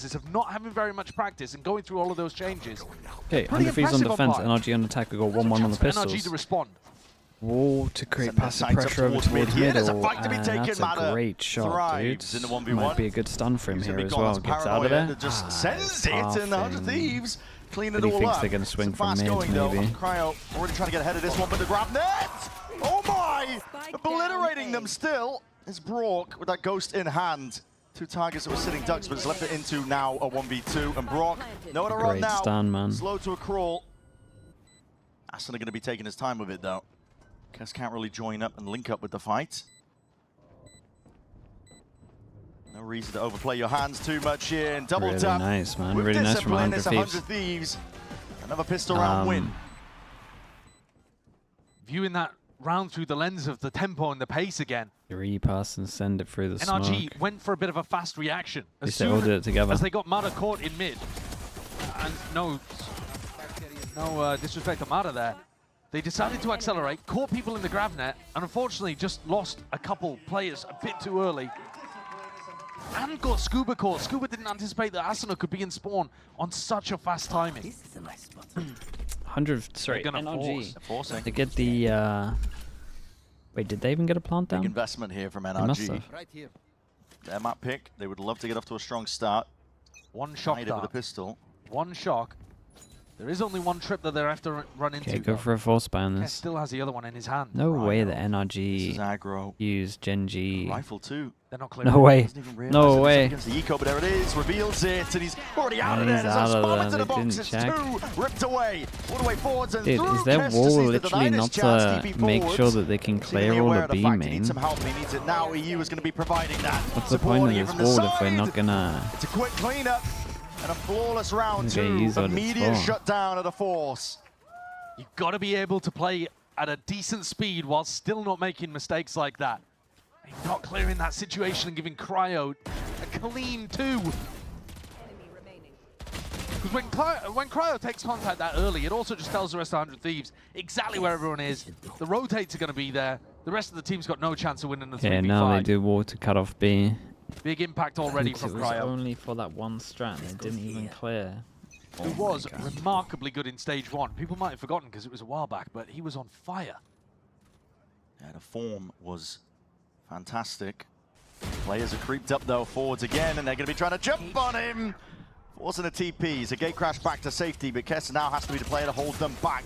process of not having very much practice and going through all of those changes. Okay, under Thieves on defense, NRG on attack. We got 1-1 on the pistols. NRG to respond. Whoa, to create passive pressure over towards middle, and that's a great shot, dude. Might be a good stun for him here as well. Gets out of there. Just sends it, and 100 Thieves clean it all up. He thinks they're going to swing from mid, maybe. Cryo already trying to get ahead of this one, but the grab net! Oh my! Obliterating them still is Brock with that ghost in hand. 2 targets that were sitting ducks, but has left it into now a 1v2. And Brock, nowhere to run now. Stun, man. Slow to a crawl. Aston are going to be taking his time with it, though. Kess can't really join up and link up with the fight. No reason to overplay your hands too much here. And double really tap. Nice, man. With really nice from 100 Thieves. 100 Thieves. Another pistol round win. Viewing that round through the lens of the tempo and the pace again. 3 pass and send it through the NRG smoke. went for a bit of a fast reaction. As they all did it together. As they got Mata caught in mid. And no disrespect to Mata there. They decided to accelerate, caught people in the grab net, and unfortunately just lost a couple players a bit too early. And got Scuba caught. Scuba didn't anticipate that Asuna could be in spawn on such a fast timing. This is a nice spot. 100, sorry, NRG. Forcing. To get the, wait, did they even get a plant down? Big investment here from They must NRG. have. Right here. Their map pick. They would love to get off to a strong start. One shock Hide it with a dart. pistol. One shock. There is only one trip that they're have to run into. Okay, go for a force buy on Kess this. still has the other one in his hand. No way that This NRG is aggro. used Genji. Rifle too. They're not clear. No way. Doesn't even realize No it was way. against the eco, but there it is. Reveals it, and he's already out of And there. he's There's out a of spam there. into the They box. didn't It's check. 2 ripped away. All the way forwards and Dude, through is their Kess to wall seize the literally Diviner's not chance, to TP make forwards. sure that they can Seemingly clear all aware the of the B fact he needs main? some help. He needs it now. EU is going to be providing that. What's the point of Supporting it this from the wall if we're side. not gonna... It's a quick cleanup and a flawless round Okay, 2. use what it's Immediate for. shutdown of the force. You've got to be able to play at a decent speed while still not making mistakes like that. And not clearing that situation and giving Cryo a clean 2. Because when Cryo takes contact that early, it also just tells the rest of 100 Thieves exactly where everyone is. The rotates are going to be there. The rest of the team's got no chance of winning the 3v5. Okay, now they do water cut off B. Big impact already It from was Cryo, only for that one strat. They didn't even clear. who was remarkably good in stage 1. People might have forgotten because it was a while back, but he was on fire. Yeah, the form was fantastic. Players are creeped up though, forwards again, and they're going to be trying to jump on him. Wasn't a TP. It's a gate crash back to safety, but Kess now has to be the player to hold them back.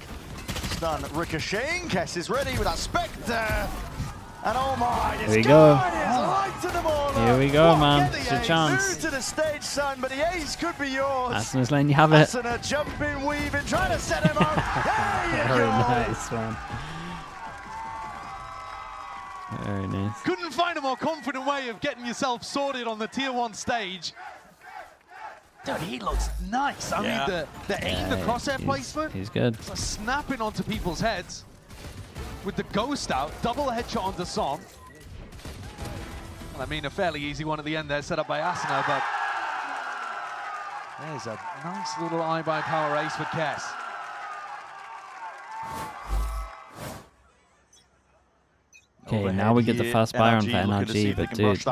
Stun ricocheting. Kess is ready with that Spectre. And oh my, Here we go. Here we go, What, man. get the It's your ace. chance. Through to the stage, son, but the ace could be yours. Asuna's letting you have it. Asuna jumping, weaving, trying to set him up. There you Very go. nice, man. Very nice. Couldn't find a more confident way of getting yourself sorted on the tier 1 stage. Dude, he looks nice. I mean, the aim, the crosshair placement. He's good. So snapping onto people's heads with the ghost out, double headshot onto Son. I mean, a fairly easy one at the end there, set up by Asuna, but there's a nice little eye-by power ace for Kess. Okay, now we get the first buy on for NRG, but dude,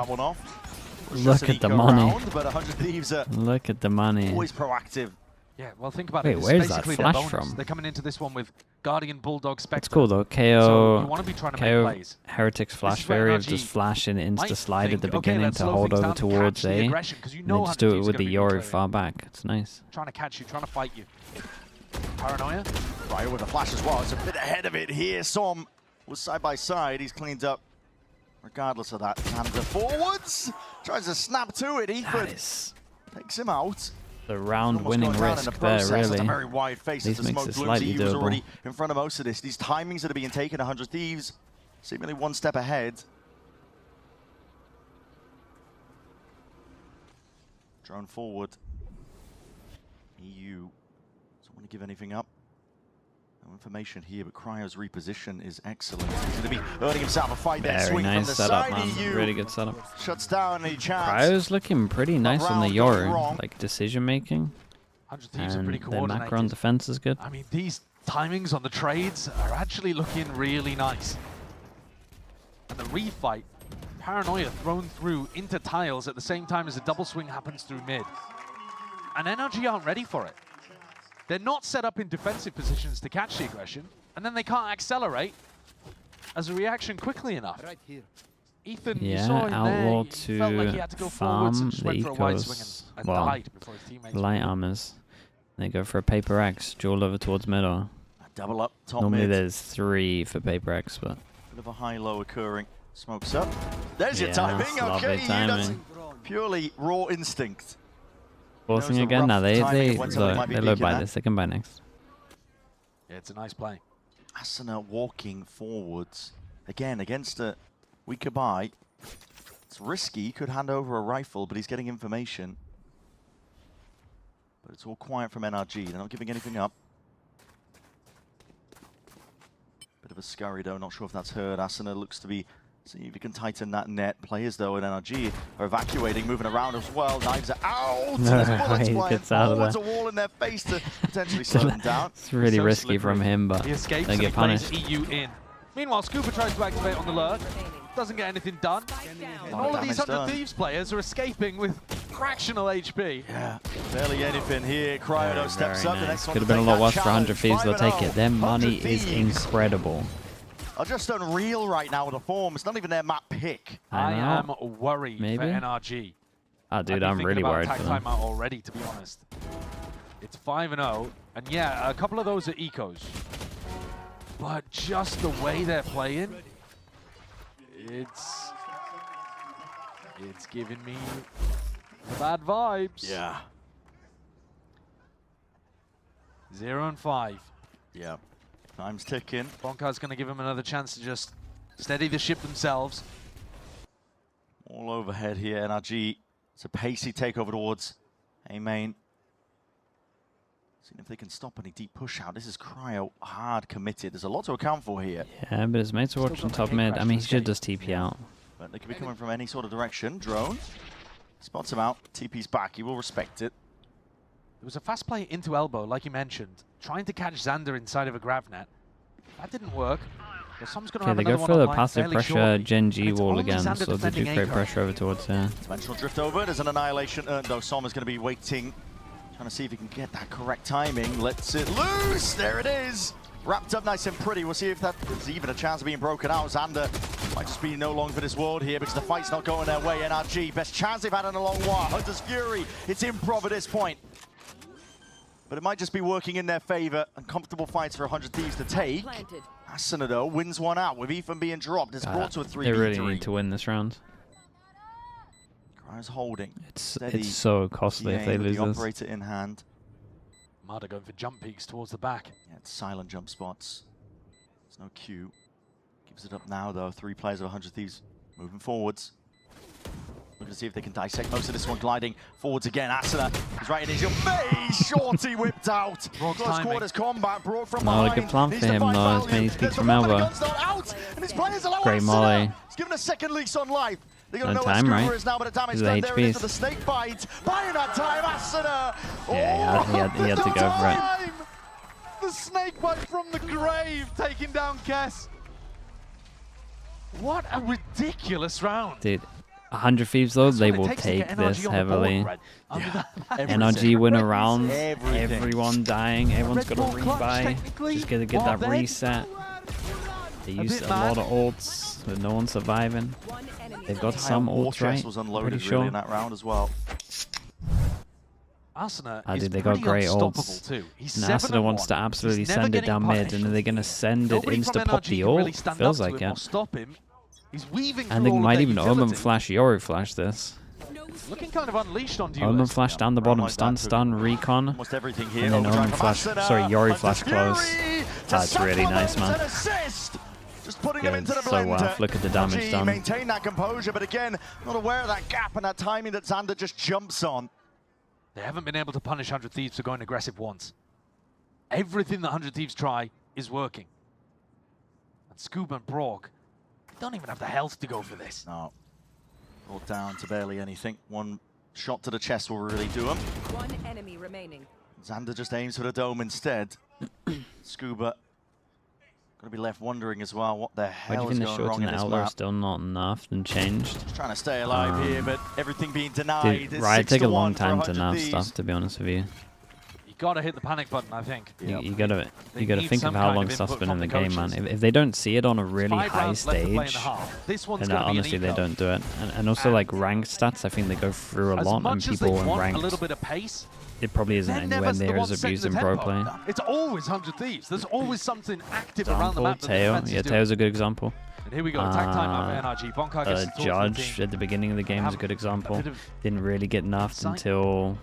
look at the money. But 100 Thieves are Look at the money. always proactive. Yeah, well, think about Wait, it. It's where's that basically their flash bonus. from? They're coming into this one with Guardian, Bulldog, Spectre. It's cool though. So you KO, want to be trying to make KO plays. Heretics This flash is where variant, NRG just flash and might insta-slide at the think, okay, beginning let's to slow hold things over down, towards catch the A. aggression, 'cause you And know then just do 100 it Thieves with are the gonna be Yoru clearing. far back. It's nice. Trying to catch you, trying to fight you. Paranoia. Right with the flash as well. It's a bit ahead of it here. Som was side by side. He's cleaned up regardless of that. And the forwards tries to snap to it. Ethan takes him out. The round Almost winning going down in risk the there, process. That's really. a very wide face At as least the makes smoke it blooms. slightly He was doable. already in front of most of this. These timings that are being taken, 100 Thieves, seemingly one step ahead. Drone forward. EU doesn't want to give anything up. No information here, but Cryo's reposition is excellent. He's going to be earning himself a fight there. Very Swing nice from the setup, side. man. EU Really good setup. shuts down any chance. Cryo's looking pretty nice on the round going Yoru, wrong. like decision making. 100 Thieves are And pretty their macro on coordinated. defense is good. I mean, these timings on the trades are actually looking really nice. And the refight, Paranoia thrown through into tiles at the same time as a double swing happens through mid. And NRG aren't ready for it. They're not set up in defensive positions to catch the aggression, and then they can't accelerate as a reaction quickly enough. Right here. Ethan, Yeah, you saw him Outlaw there. He to felt like he had to go forwards and just farm went the for a wide ecos. swing and Well, died before his teammates. light armors. They go for a Paper X, duel over towards middle. Double up, top Normally mid. there's 3 for Paper X, but Bit of a high-low occurring. Smokes up. There's your Yeah, timing. lovely Okay, that's timing. purely raw instinct. forcing the again. Now rough they timing of when somebody might be low peeking buy at. this. They can buy next. Yeah, it's a nice play. Asuna walking forwards. Again, against a weaker buy. It's risky. He could hand over a rifle, but he's getting information. But it's all quiet from NRG. They're not giving anything up. Bit of a scurry though. Not sure if that's heard. Asuna looks to be... See if he can tighten that net. Players though in NRG are evacuating, moving around as well. Knives are out. And there's bullets He flying gets out of forwards, there. a wall in their face to potentially slow them down. It's really So risky from slippery. him, but He escapes they and he get plays punished. EU in. Meanwhile, Scuba tries to activate on the lurk. Doesn't get anything done. And all of these 100 Thieves players are escaping with fractional HP. Yeah, barely anything here. Cryo steps Very up. The nice. next one Could have to been a take lot that worse for 100 challenge. Thieves. They'll take it. Their 5-0. money 100 is Thieves incredible. are just unreal right now with the form. It's not even their map pick. I am know. worried Maybe. for NRG. Oh, I'd dude, be I'm thinking really about worried attack for them. timeout already, to be honest. It's 5-0, and yeah, a couple of those are ecos. But just the way they're playing, it's giving me the bad vibes. Yeah. 0 and 5. Yeah. Time's ticking. Bonkar's going to give him another chance to just steady the ship themselves. All overhead here. NRG. It's a pacey takeover towards A main. Seeing if they can stop any deep push out. This is Cryo hard committed. There's a lot to account for here. Yeah, but his mates are watching top mid. I mean, he should just TP out. But they could be coming from any sort of direction. Drone. Spots him out. TP's back. He will respect it. There was a fast play into elbow, like you mentioned, trying to catch Xander inside of a grav net. That didn't work. But Som's going to Okay, have they another go one for the online passive fairly pressure shortly. Gen G And it's wall only again, Xander so they do defending create Echo. pressure over towards there. Dimensional drift over. There's an annihilation. Though Som is going to be waiting. Trying to see if he can get that correct timing. Lets it loose. There it is. Wrapped up nice and pretty. We'll see if there's even a chance of being broken out. Xander might just be no longer for this world here because the fight's not going their way. NRG, best chance they've had in a long while. Hunter's Fury. It's improv at this point. But it might just be working in their favor. Uncomfortable fights for 100 Thieves to take. Asuna, though, wins one out with Ethan being dropped. It's brought to a 3v3. They really need to win this round. Cryo's holding. It's so costly if they lose the this. operator in hand. Mada going for jump peaks towards the back. Yeah, it's silent jump spots. There's no Q. Gives it up now, though. 3 players of 100 Thieves moving forwards. Looking to see if they can dissect most of this one. Gliding forwards again. Asuna is right in his face. Shorty whipped out. Brock's Close timing. quarters combat brought from Not a behind. good plan Needs for to him, find though, as value. many speaks There's from the one, but elbow. the gun's not out, and his players allow Great Asuna. molly. He's given a second lease on life. They're going No to know time, where Scuba right? is now, but the damage He's done. the There it is HPs. for the snake bite. Buying that time, Asuna. Yeah, he had to go for it. Time! The snake bite from the grave, taking down Kess. What a ridiculous round. Dude, 100 Thieves though, That's they what it will takes to take get NRG this on the board, heavily. Red. Under that- NRG win a round, Everything. everyone dying, everyone's Red got a Bull clutch, rebuy. technically. Just gotta get Well, that then- reset. They used bit a lot mad. of ults with no one surviving. They've got some War ults, chest right? was unloaded Pretty really sure. in that round as well. Asuna Ah, is dude, they got pretty great unstoppable ults. too. He's And 7 Asuna and wants 1. to absolutely He's never send it getting down mid, punished. and then they're gonna send it Nobody from insta pop NRG the can really ult. stand Feels up to like him or it. stop him. He's weaving And through they all of might their even Omen utility. flash Yori flash this. Looking kind of unleashed on Omen viewers. flash down the bottom, like stun, that too. stun, recon. Almost everything here. And then Overdrive Omen from flash, Asuna. sorry, Yori Hunter's flash close. Fury to That's really nice, supplement man. an assist. Just putting him Good, into the so blender. well. Look at the damage NRG done. maintain that composure, but again, not aware of that gap and that timing that Xander just jumps on. They haven't been able to punish 100 Thieves for going aggressive once. Everything that 100 Thieves try is working. And Scuba and Brock don't even have the health to go for this. No. Brought down to barely anything. One shot to the chest will really do him. One enemy remaining. Xander just aims for the dome instead. Scuba Gonna be left wondering as well what the Why hell do is you think the going shorts wrong and in the this outlaw are map. still not nerfed and changed? Just trying to stay alive here, but everything being denied. Dude, Riot take a long 6-1 for time to 100 nerf Thieves. stuff, to be honest with you. You gotta hit the panic button, I think. You gotta need think some of how kind long of stuff's input been in from the the game, man. coaches. If they don't see it on a really 5 high rounds left to play in the stage, half. This one's then gonna be an honestly they eco. don't do it. And also like ranked stats, I think they go through a As lot, and much as they people in want ranked, a little bit of pace, it probably isn't they're anywhere never the near as ones setting abused the in pro tempo. play. It's always 100 Thieves. There's always something active around the Example, map that the Teo. defense Yeah, is doing. Teo's a good example. And here we go, attack time out of NRG. Bonka gets the Judge at the beginning of the game is a good example. Didn't really get nerfed until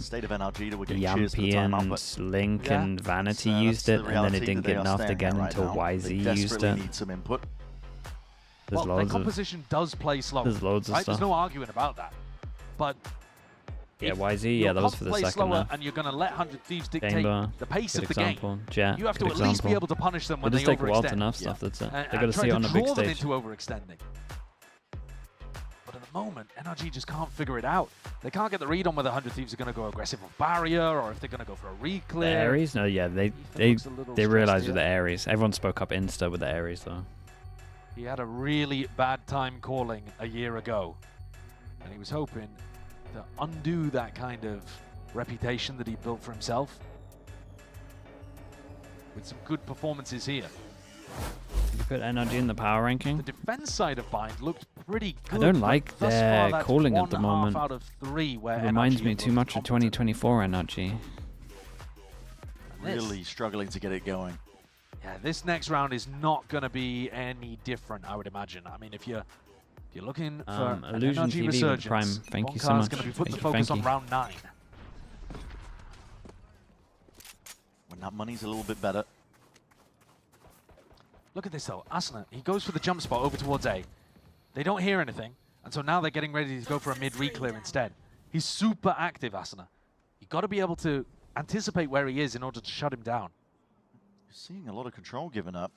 State of NRG that we're getting cheers for the timeout, but Yampi and Link and Vanity used it, and then it didn't get nerfed again until YZ used it. Need some input. There's their loads of composition does play slow. there's loads of right? stuff. There's no arguing about that. But Yeah, if YZ, your yeah, that was comp for the plays second slower half. and you're going to let 100 Thieves dictate Chamber, the pace good of the game, example. Jet, you have to good at least be example. able to punish them They when they just take a while to overextend. nerf stuff, that's it. And They gotta try see it to on a big draw them stage. into overextending. But at the moment, NRG just can't figure it out. They can't get the read on whether 100 Thieves are going to go aggressive off barrier or if they're going to go for a The reclear. Ares? No, yeah, they looks a little realized stressed with the Ares. Everyone spoke up insta with the Ares though. He had a really bad time calling a year ago, and he was hoping to undo that kind of reputation that he built for himself with some good performances here. You put NRG in the power ranking? The defense side of Bind looked pretty good. I don't but like thus their far that's calling at the 1.5 moment. out of 3 where It reminds NRG me have too looked much of competent. 2024 NRG. This- Really struggling to get it going. Yeah, this next round is not going to be any different, I would imagine. I mean, if you're looking for an Illusion NRG TV with resurgence, Prime, thank you so Bonkar's much. going to be putting the Thank focus you. on round 9. When that money's a little bit better. Look at this though, Asuna, he goes for the jump spot over towards A. They don't hear anything, and so now they're getting ready to go for a mid reclear instead. He's super active, Asuna. You've got to be able to anticipate where he is in order to shut him down. You're seeing a lot of control given up.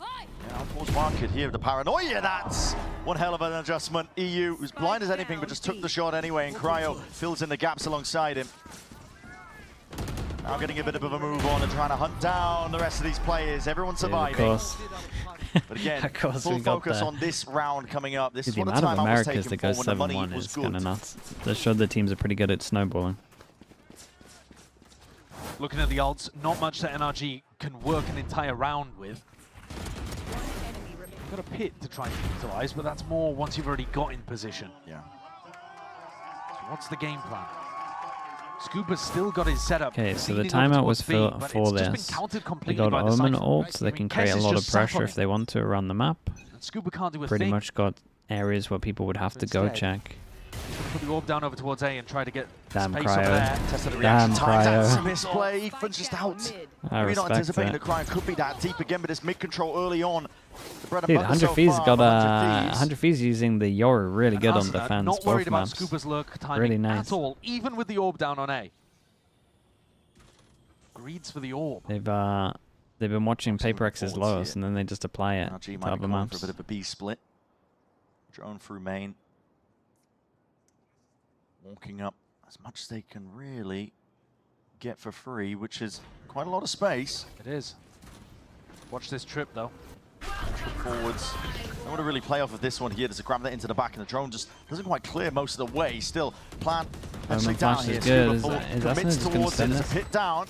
Yeah, outpost market here, the paranoia, that's one hell of an adjustment. EU was blind as anything, but just took the shot anyway, and Cryo fills in the gaps alongside him. Now getting a bit of a move on and trying to hunt down the rest of these players. Everyone surviving. Yeah, of course. But again, Of course full we got focus there. on this round coming up. This Dude, is the what the amount of time I was Americas taken that for goes when the money 7-1 was is kind of good. nuts. That showed the teams are pretty good at snowballing. Looking at the ults, not much that NRG can work an entire round with. Got a pit to try and utilize, but that's more once you've already got in position. Yeah. So what's the game plan? Scuba's still got his setup. Okay, so the leading over timeout was towards B, for but it's just been this. countered They completely got by the Omen Cypher. ult, so they can create a Kez is lot of just sat on pressure it. if they want to around the map. And Scuba can't do a Pretty thing. much got areas where people would have to go Instead, check. Put the orb down over towards A and try to get Damn space Cryo. up there. Tested the Damn reaction time. That's a Cryo. misplay. Ethan's just out. I Maybe not respect anticipating that. that Cryo could be that deep again, but this mid control early on. The bread and Dude, butter 100 so Thieves far got for 100 Thieves. 100 Thieves using the Yoru really good on Asuna defense, not worried both about maps. Scuba's lurk timing Really nice. at all, even with the orb down on A. Greeds for the orb. They've been watching Paper X's forwards lowest, here. and then they just apply it NRG to might be other calling for a maps. bit of a B split. Drone through main. Walking up as much as they can really get for free, which is quite a lot of space. It is. Watch this trip though. Forwards. I want to really play off of this one here. There's a grab that into the back, and the drone just doesn't quite clear most of the way. Still, plant eventually down flash here. is good. Scuba Is Asuna commits just gonna towards it. send It's a this? pit down.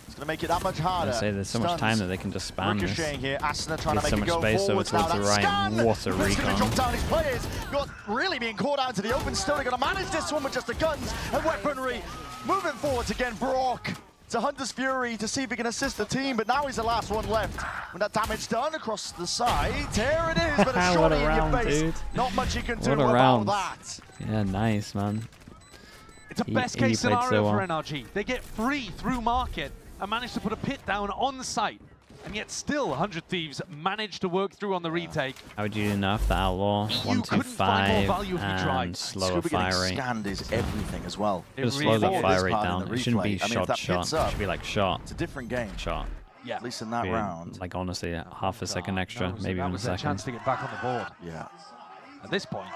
It's going to make it that much harder. I say there's so much Stuns. time that they can just spam this. Ricocheting here. Asuna trying to Gives make so it much go space over forwards now. towards the That right. scan! What a But it's going to recon. drop down his players. Got really being caught out into the open. Still, they're going to manage this one with just the guns and weaponry. Moving forwards again, Brock. It's a Hunter's Fury to see if he can assist the team, but now he's the last one left. When that damage done across the side, there it is, but a What shot a in round, your face. dude. Not much you can What do a about round. that. Yeah, nice, man. It's a He best played case so scenario well. for NRG. They get free through market and manage to put a pit down on the site. And yet still 100 Thieves managed to work through on the retake. How would you nerf the Outlaw? You couldn't find more 125 value if you tried. and slower Scuba getting fire rate. scanned is everything as well. Just really slow that is. fire This rate part in down. the It shouldn't be replay. I mean, if shot, that shot. pits It up, should be like shot, It's a different game, shot. Yeah. at least in that Be, round. Like honestly, half a second extra, maybe that even a was their second. chance to get back on the board. Yeah. At this point,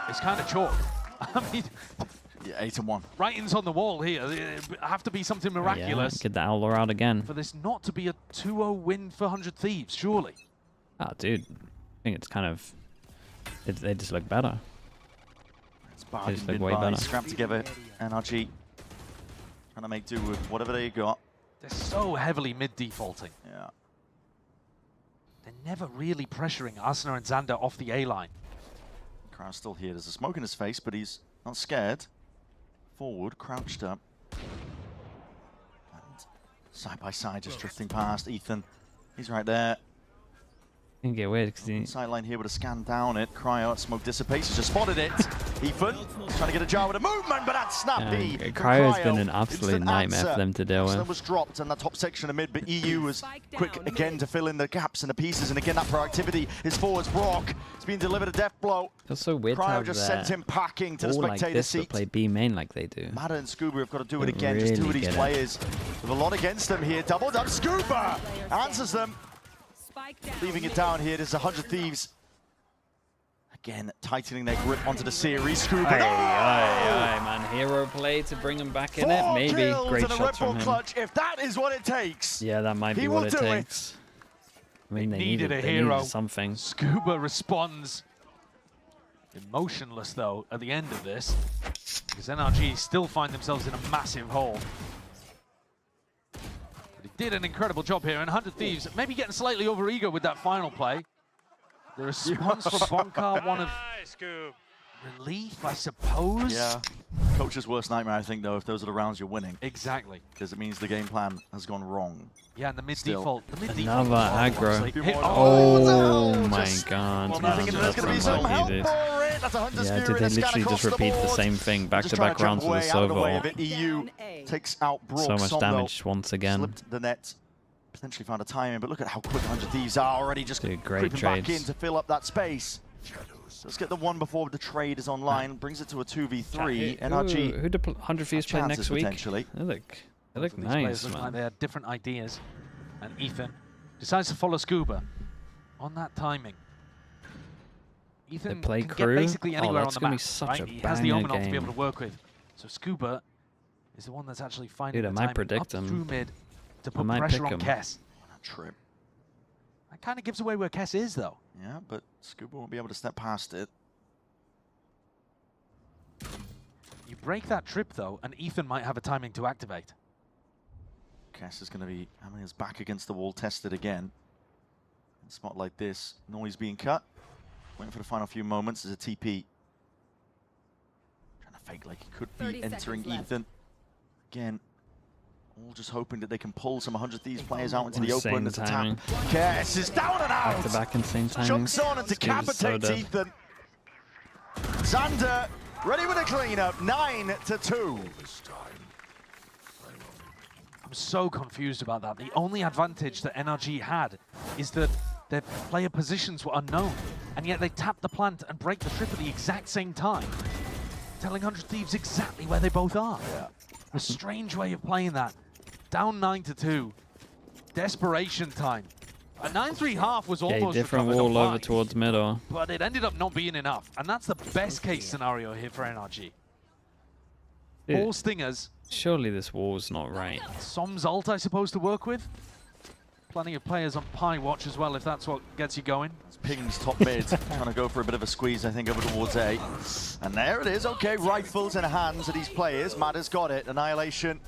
it's kind of chalk. I mean, Yeah, 8-1. Writing's on the wall here. It have to be something miraculous. Yeah, get the Owler out again. For this not to be a 2-0 win for 100 Thieves, surely. Oh, dude. I think it's kind of... they just look better. It's bargained way better. Scrap together, NRG. Trying to make do with whatever they got. They're so heavily mid-defaulting. Yeah. They're never really pressuring Asuna and Xander off the A-line. Crowd's still here. There's a smoke in his face, but he's not scared. Forward, crouched up. And side by side, just drifting past. Ethan, he's right there. Didn't get weird because he... Sideline here with a scan down it. Cryo, smoke dissipates. He's just spotted it. Ethan trying to get a jar with a movement, but that's snappy. Cryo's been an absolute nightmare for them to deal with. Was dropped in that top section of mid, but EU was quick again to fill in the gaps and the pieces. And again, that proactivity is forwards. Brock is being delivered a death blow. Feels so weird Cryo just sent him packing to the spectator like this, seat. But play B main like they do. Mada and Scuba have got to do it again. Just two of these players with a lot against them here. Doubled up. Scuba answers them. Leaving it down here, there's 100 Thieves. Again, tightening their grip onto the series. Scuba. Man. Hero play to bring him back in it. Maybe. Great shots from him. Clutch. If that is what it takes. Yeah, that might be what it takes. I mean, they needed a hero. Needed something. Scuba responds. Emotionless, though, at the end of this. Because NRG still find themselves in a massive hole. He did an incredible job here, and 100 Thieves maybe getting slightly over-ego with that final play. The response from Bonkar, one of relief, I suppose. Yeah. Coach's worst nightmare, I think, though, if those are the rounds you're winning. Exactly. Because it means the game plan has gone wrong. Yeah, and the mid-default. Another aggro. Oh my god. Well, man, that's going to be some help for it. That's 100 yeah, did they literally just repeat the same thing back-to-back rounds with the Sova? EU takes out Brook. So much damage once again. Slipped the net. Potentially found a timing, but look at how quick 100 Thieves are already just creeping back in to fill up that space. Let's get the one before the trade is online. Brings it to a 2v3. NRG. Who do 100 Thieves play next week? Potentially. They look nice, man. Like they had different ideas. And Ethan decides to follow Scuba on that timing. Ethan play can crew? get basically anywhere on the map. Such a he has the Omen to be able to work with. So Scuba is the one that's actually finding the timing up through mid to put pressure on Kess. Trip. That kind of gives away where Kess is, though. Yeah, but Scuba won't be able to step past it. You break that trip, though, and Ethan might have a timing to activate. Kess is going to be having his back against the wall, tested again. In a spot like this, noise being cut. Waiting for the final few moments as a TP. Trying to fake like he could be entering Ethan. Again, all just hoping that they can pull some 100 Thieves players out into the open as a tap. Kess is down and out! Back-to-back insane timing. Jumps on and decapitates Ethan. Xander ready with a cleanup, 9-2. I'm so confused about that. The only advantage that NRG had is that their player positions were unknown, and yet they tap the plant and break the trip at the exact same time, telling 100 Thieves exactly where they both are. Yeah. A strange way of playing that. Down 9-2. Desperation time. A 9-3 half was almost different wall over towards middle. But it ended up not being enough, and that's the best case scenario here for NRG. All Stingers. Surely this wall's not right. Som's ult, I suppose, to work with. Plenty of players on Pi watch as well, if that's what gets you going. Ping's top mid, trying to go for a bit of a squeeze, I think, over towards A. And there it is, okay, rifles in the hands of these players. Mada's got it, Annihilation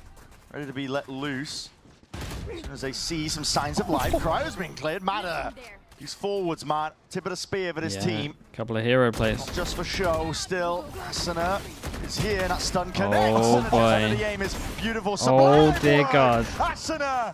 ready to be let loose. As soon as they see some signs of life, Cryo's being cleared. Mada, he's forwards, man. Tip of the spear for this team. Couple of hero plays. Not just for show, still. Asuna is here, and that stun connects. Oh boy. The aim is beautiful. Oh dear God. Asuna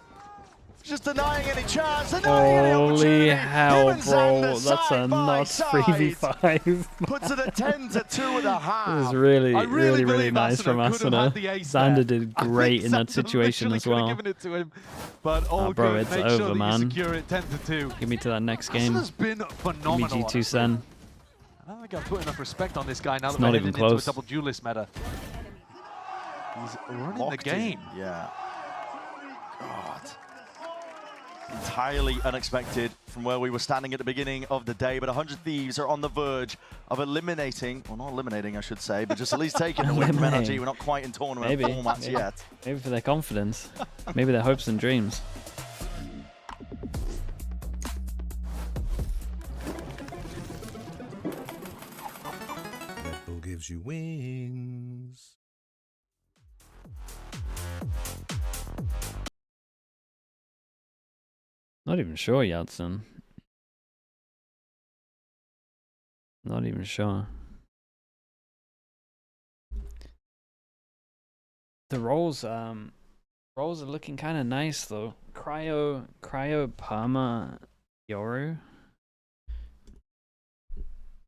just denying any chance. Holy hell, bro. That's a nuts 3v5. Puts it at 10-2 at the half. This is really nice from Asuna. Xander did great in that situation as well. Given it to him, but all bro, good. it's Make over, sure man. You secure it 10-2. Give me to that next game. Asuna's been phenomenal. Give me G2 Sen. I don't think I've put enough respect on this guy now that not we're even heading into a close. double duelist meta. He's running the game. Yeah. God. entirely unexpected from where we were standing at the beginning of the day, but 100 Thieves are on the verge of eliminating, well, not eliminating, I should say, but just at least taking the win from NRG. We're not quite in tournament formats yet. Maybe for their confidence. Maybe their hopes and dreams. Red Bull gives you wings. Not even sure, Yadson. Not even sure. The rolls are looking kind of nice though. Cryo Perma Yoru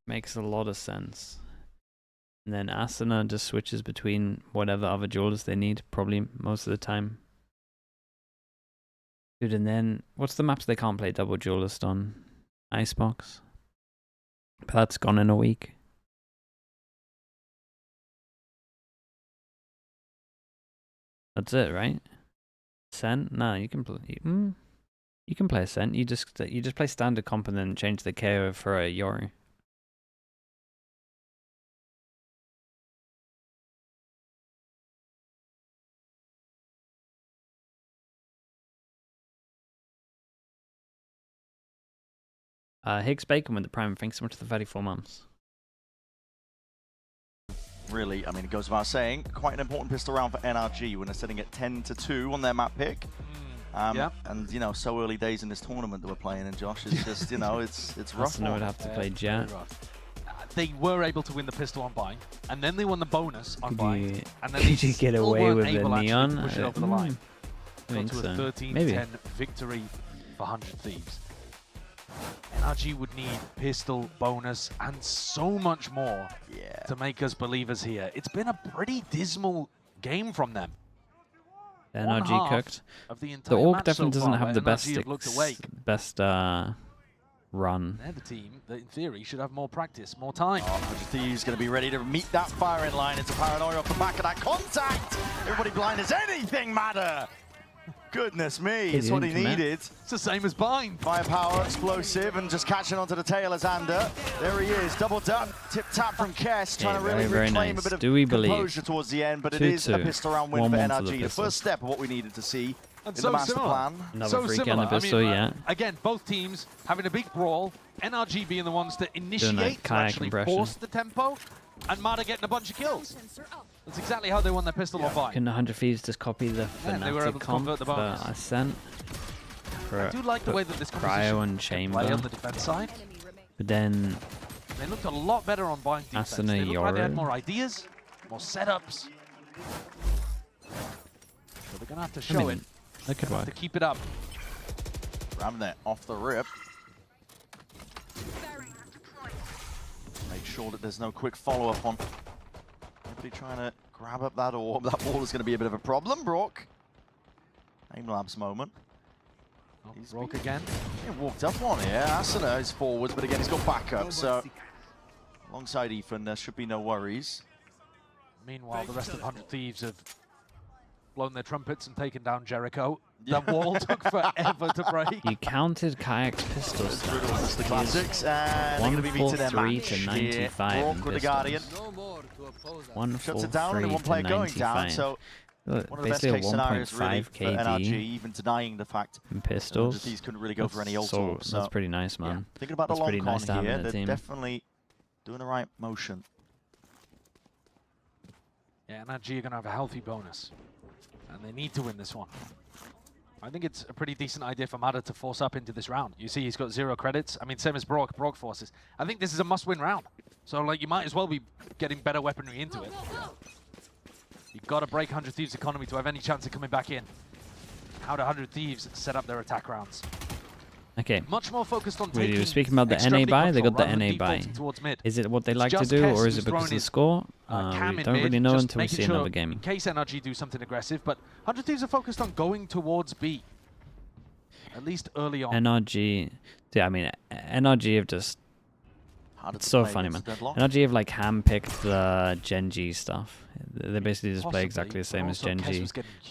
makes a lot of sense. And then Asuna just switches between whatever other duelists they need, probably most of the time. Dude, and then what's the maps they can't play double duelist on? Icebox. But that's gone in a week. That's it, right? Ascent? No, you can play. You can play Ascent. You just play standard comp and then change the KO for a Yoru. Higgs Bacon with the Prime. Thanks so much for the 34 months. Really, I mean, it goes without saying, quite an important pistol round for NRG when they're sitting at 10-2 on their map pick. And, you know, so early days in this tournament that we're playing in, Josh, it's just, you know, it's rough. I would have to play Jet. They were able to win the pistol on bind, and then they won the bonus on bind, and then Did you get away with the Neon? To push it over the line. I think Got to so. a 13-10 Maybe. victory for 100 Thieves. NRG would need pistol, bonus, and so much more to make us believers here. It's been a pretty dismal game from them. NRG cooked. Of the Orc definitely so doesn't far, have the NRG best run. They're the team that, in theory, should have more practice, more time. 100 Thieves going to be ready to meet that firing line. It's a paranoia off the back of that contact. Everybody blind. Does anything matter? Goodness me, it's what he needed. It's the same as bind. Firepower, explosive, and just catching onto the tail as Ander. There he is, double tap, tip tap from Kess, trying to really reclaim a bit of composure towards the end, but it is a pistol round win for NRG. The first step of what we needed to see in the master plan. Another freak on the pistol, Again, both teams having a big brawl, NRG being the ones to initiate, to actually force the tempo, and Mada getting a bunch of kills. That's exactly how they won their pistol on bind. Can 100 Thieves just copy the they were able Fnatic to comp convert the bonus. for Ascent? I do like the way that this Cryo and Chamber. play on the defense side. But then They looked a lot better on bind defense. Asuna They looked like they had Yoru. more ideas, more setups. So they're gonna have to show it. That could work. To keep it up. Ramnet off the rip. Make sure that there's no quick follow-up on anybody trying to grab up that orb. That ball is going to be a bit of a problem, Brock. Aim Labs moment. Oh, Brock again. He walked up on here. Asuna is forwards, but again, he's got backup, so alongside Ethan, there should be no worries. Meanwhile, the rest of 100 Thieves have blown their trumpets and taken down Jericho. That wall took forever to break. You counted Kayak's pistol That's the stats. classics, and they're going to be meeting their 143 match to here. 95 Brock with the Guardian. 143 Shuts it down, and one player to going down, 95. so one of the best Basically a case scenarios really 1.5 for NRG, KD even denying the fact in that pistols. these couldn't really go for any ult orbs. So that's pretty nice, man. thinking about That's the long pretty nice to con have here, in a they're team. definitely doing the right motion. Yeah, NRG are going to have a healthy bonus. And they need to win this one. I think it's a pretty decent idea for Mada to force up into this round. You see he's got 0 credits. I mean, same as Brock forces. I think this is a must-win round. So, like, you might as well be getting better weaponry into it. You've got to break 100 Thieves' economy to have any chance of coming back in. How do 100 Thieves set up their attack rounds? Okay. Much more focused on We were speaking about the NA buy. They got the NA buy. Is it what they like to do, or is it because of the score? We don't really know until we see another game. In case NRG do something aggressive, but 100 Thieves are focused on going towards B. At least early on. NRG, yeah, I mean, NRG have just, it's so funny, man. NRG have like handpicked the Gen G stuff. They basically just play exactly the same as Gen G.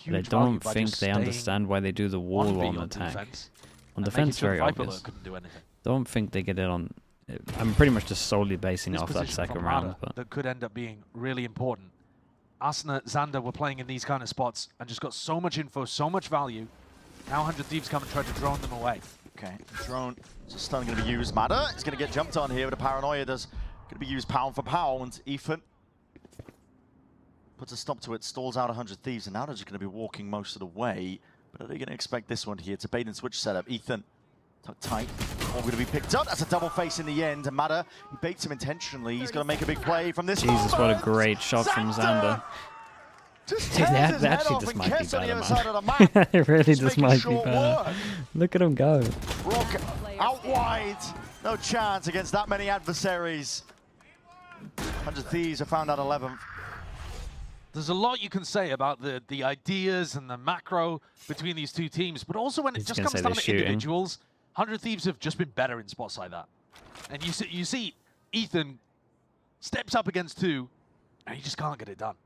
They don't think they understand why they do the wall on attack. On and defense, making sure very the Viper obvious. Lurk couldn't do anything. Don't think they get it on. I'm pretty much just solely basing it This off that position second from round. Mada But that could end up being really important. Asuna, Xander were playing in these kind of spots and just got so much info, so much value. Now 100 Thieves come and try to drone them away. Okay, drone, so stun going to be used. Mada is going to get jumped on here, but a paranoia does going to be used pound for pound. Ethan puts a stop to it, stalls out 100 Thieves, and now they're just going to be walking most of the way. But are they going to expect this one here? It's a bait and switch setup. Ethan tucked tight, all going to be picked up. That's a double face in the end, and Mada, he baits him intentionally. He's going to make a big play from this Jesus, what a moment. great shot from Xander. Just Dude, tears his that head actually off just and might be Kess on the better, other side man. of the map. It really Just just making might be short better. work. Look at him go. Rock out wide. No chance against that many adversaries. 100 Thieves have found out 11th. There's a lot you can say about the ideas and the macro between these two teams, but also when it He's just gonna comes say down they're to shooting. individuals, 100 Thieves have just been better in spots like that. And you see Ethan steps up against two, and he just can't get it done.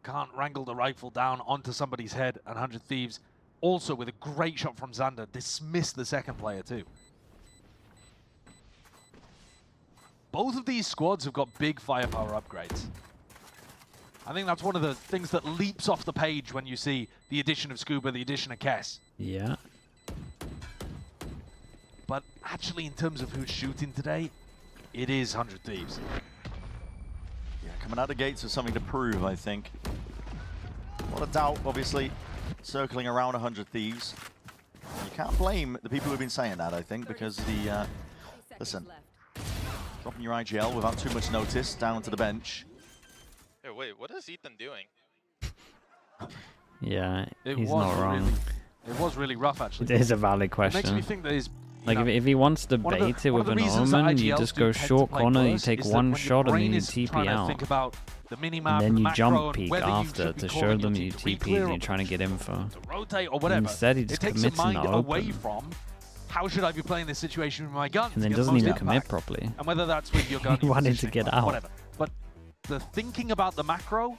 Can't wrangle the rifle down onto somebody's head, and 100 Thieves, also with a great shot from Xander, dismissed the second player too. Both of these squads have got big firepower upgrades. I think that's one of the things that leaps off the page when you see the addition of Scuba, the addition of Kess. Yeah. But actually, in terms of who's shooting today, it is 100 Thieves. Yeah, coming out the gates with something to prove, I think. A lot of doubt, obviously, circling around 100 Thieves. You can't blame the people who've been saying that, I think, because the, listen, dropping your IGL without too much notice down to the bench. Hey, wait, what is Ethan doing? Yeah, It he's was not wrong. It was really rough, actually. It is a valid It makes me question. think that his, Like, if he wants to one of the- bait it one of with the an reasons that omen, you IGLs just do go tend to short play corner, you first take is that one when your shot, and then brain you is TP trying to out. think about the minimap, And then the you macro, jump and peek whether you after should be to calling show your them team you to TP re-clear and or you're trying to get info. to rotate or whatever. Instead, he It just takes the commits in mind the away open. from how should I be playing this situation with my guns And then to get the doesn't most even impact. commit properly. And whether that's with your gun, He your wanted to positioning, get out. whatever. But the thinking about the macro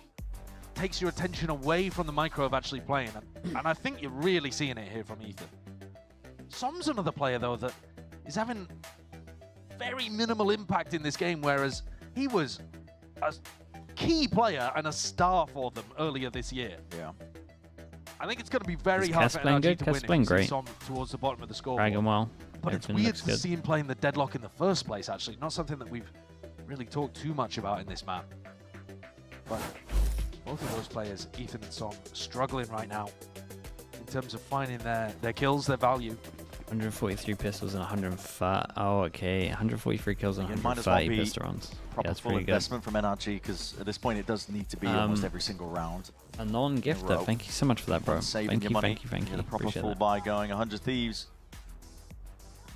takes your attention away from the micro of actually playing. And I think you're really seeing it here from Ethan. Som's another player, though, that is having very minimal impact in this game, whereas he was a key player and a star for them earlier this year. Yeah. I think it's going to be very Is hard Kess for playing NRG good? to Kess win playing if you see great. Som towards the bottom of the scoreboard. Dragging well. But it's Everything weird looks to good. see him playing the deadlock in the first place, actually. Not something that we've really talked too much about in this map. But both of those players, Ethan and Som, struggling right now in terms of finding their kills, their value. 143 pistols and 105. Oh, okay. 143 kills and It might as well 130 be pistol rounds. Yeah, Proper that's full pretty good. investment from NRG, because at this point it does need to be almost every single round. A non-gifter. row. Thank you so much for that, bro. Saving Thank your you, money. thank you, thank Get you. a proper Appreciate full that. buy going. 100 Thieves.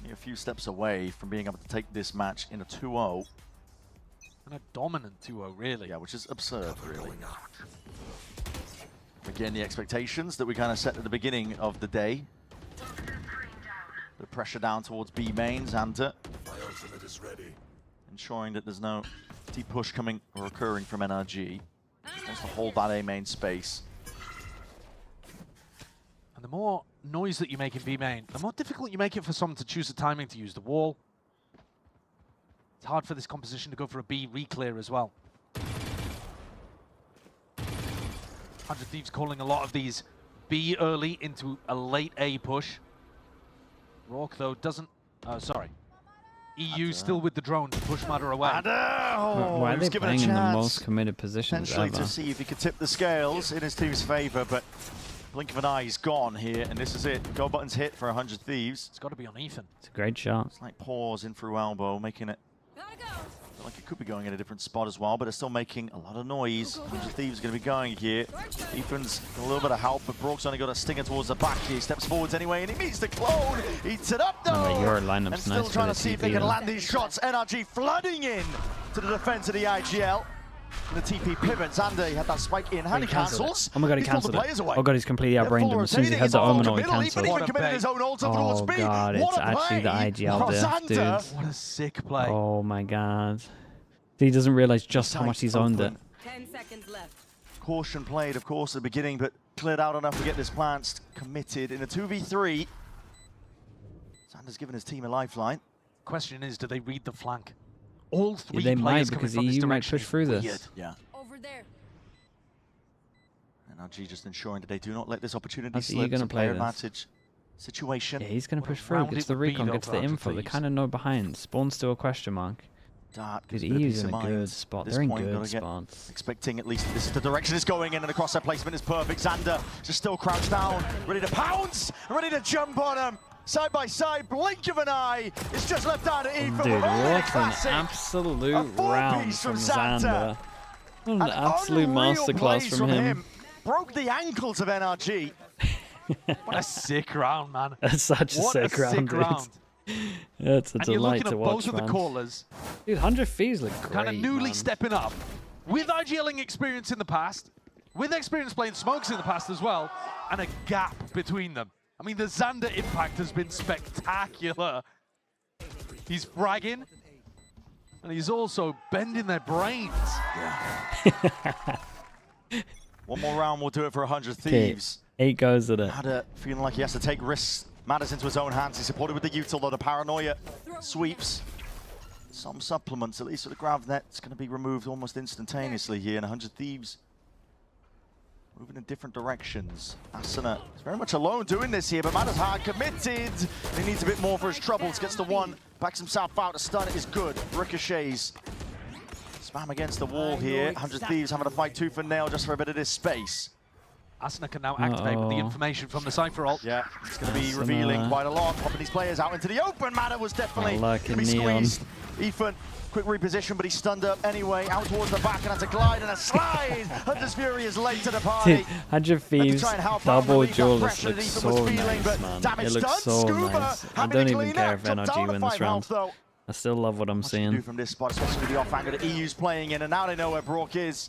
Only a few steps away from being able to take this match in a 2-0. And a dominant 2-0, really. Yeah, which is absurd, really. Again, the expectations that we kind of set at the beginning of the day. The pressure down towards B main, Xander. Ensuring that there's no deep push coming or occurring from NRG. Wants to hold that A main space. And the more noise that you make in B main, the more difficult you make it for someone to choose the timing to use the wall. It's hard for this composition to go for a B re-clear as well. 100 Thieves calling a lot of these B early into a late A push. Rourke, though, doesn't... sorry. EU still with the drone to push Mada away. Why are they playing in the most committed positions Potentially ever? to see if he could tip the scales in his team's favour, but blink of an eye, he's gone here, and this is it. Go button's hit for 100 Thieves. It's got to be on Ethan. It's a great shot. It's like pause in through elbow, making it feel like it could be going in a different spot as well, but it's still making a lot of noise. 100 Thieves are going to be going here. Ethan's got a little bit of help, but Brook's only got a stinger towards the back here. He steps forwards anyway, and he meets the clone. Eats it up though. No, your lineup's and still nice trying for to the see if they TP, can though. land these shots. NRG flooding in to the defense of the IGL. And the TP pivots. Xander, he had that spike in hand. He cancels. Oh my god, he pulled the cancelled players it. away. Oh god, he's completely outbrained him. As soon as he had the omen, he cancelled. Even committed his own ult towards Oh B. god, What it's a actually the play IGL from diff, Xander. dude. What a sick play. Oh my god. He doesn't realize just how much he's owned it. 10 seconds left. Caution played, of course, at the beginning, but cleared out enough to get this plant committed in a 2v3. Xander's given his team a lifeline. Question is, do they read the flank? All three They players might, coming because from this EU might direction push is through weird. this. Yeah. Over there. NRG just ensuring that they do not let this opportunity How's EU slip. gonna It's a play player this? advantage situation. Yeah, he's going to What a push through. round Gets it the would be, recon, though, gets for the 100 info. They Thieves. kind of know behind. Spawn's still a question mark. Dart Because gives a bit of EU's peace in of a mind. good At spot. this They're in point, good gotta get- spots. Expecting at least this is the direction it's going in, and the crosshair placement is perfect. Xander just still crouched down, ready to pounce, ready to jump on him. Side by side, blink of an eye. It's just left down to Ethan. Dude, with only a what an classic. absolute A four-piece round from from Xander. Xander. What an absolute unreal masterclass plays from him. Broke the ankles of NRG. What a sick round, man. That's such a What sick round, sick dude. round. It's a And you're delight looking to at watch, both of the man. callers Dude, 100 Thieves look great, kind of newly man. stepping up with IGLing experience in the past, with experience playing smokes in the past as well, and a gap between them. I mean, the Xander impact has been spectacular. He's fragging, and he's also bending their brains. One more round will do it for 100 Okay, Thieves. 8 goes at it. Madder feeling like he has to take risks. Matters into his own hands. He's supported with the util, though the paranoia sweeps. Some supplements, at least for the grav net, it's going to be removed almost instantaneously here. And 100 Thieves moving in different directions. Asuna is very much alone doing this here, but Matter's hard committed. He needs a bit more for his troubles. Gets the one, backs himself out. A stun is good. Ricochets. Spam against the wall here. 100 Thieves having to fight tooth and nail just for a bit of this space. Asuna can now activate with the information from the Cypher ult. Yeah, it's going to be Asuna. revealing quite a lot. Popping these players out into the open. Matter was definitely going to be Neon. squeezed. Ethan, quick reposition, but he's stunned up anyway. Out towards the back and has a glide and a slide. Hunter's Fury is late to the party. Dude, 100 to Thieves try and help out double relieve that duelist pressure that looks Ethan was so feeling, but nice, man. damage It looks done. so Scuba nice. I having don't to even clean care up. if Jumped NRG down to win this 5 round. health, though. I still love what I'm Much to do seeing. from this spot, especially with the off angle that EU's playing in, and now they know where Brock is.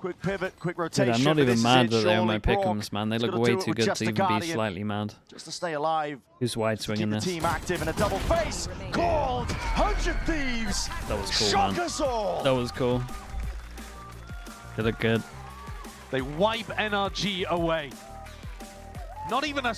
Quick pivot, quick Dude, rotation. I'm not but even this is mad it, that they're on my surely. Brock pick'ems, man. They is look gonna way do it too with good just to the even be Guardian. slightly mad. Just to stay alive. Who's wide Keep swinging the this? team active in a double face. Called 100 Thieves. That was cool, Shock man. us all. That was cool. They look good. They wipe NRG away. Not even a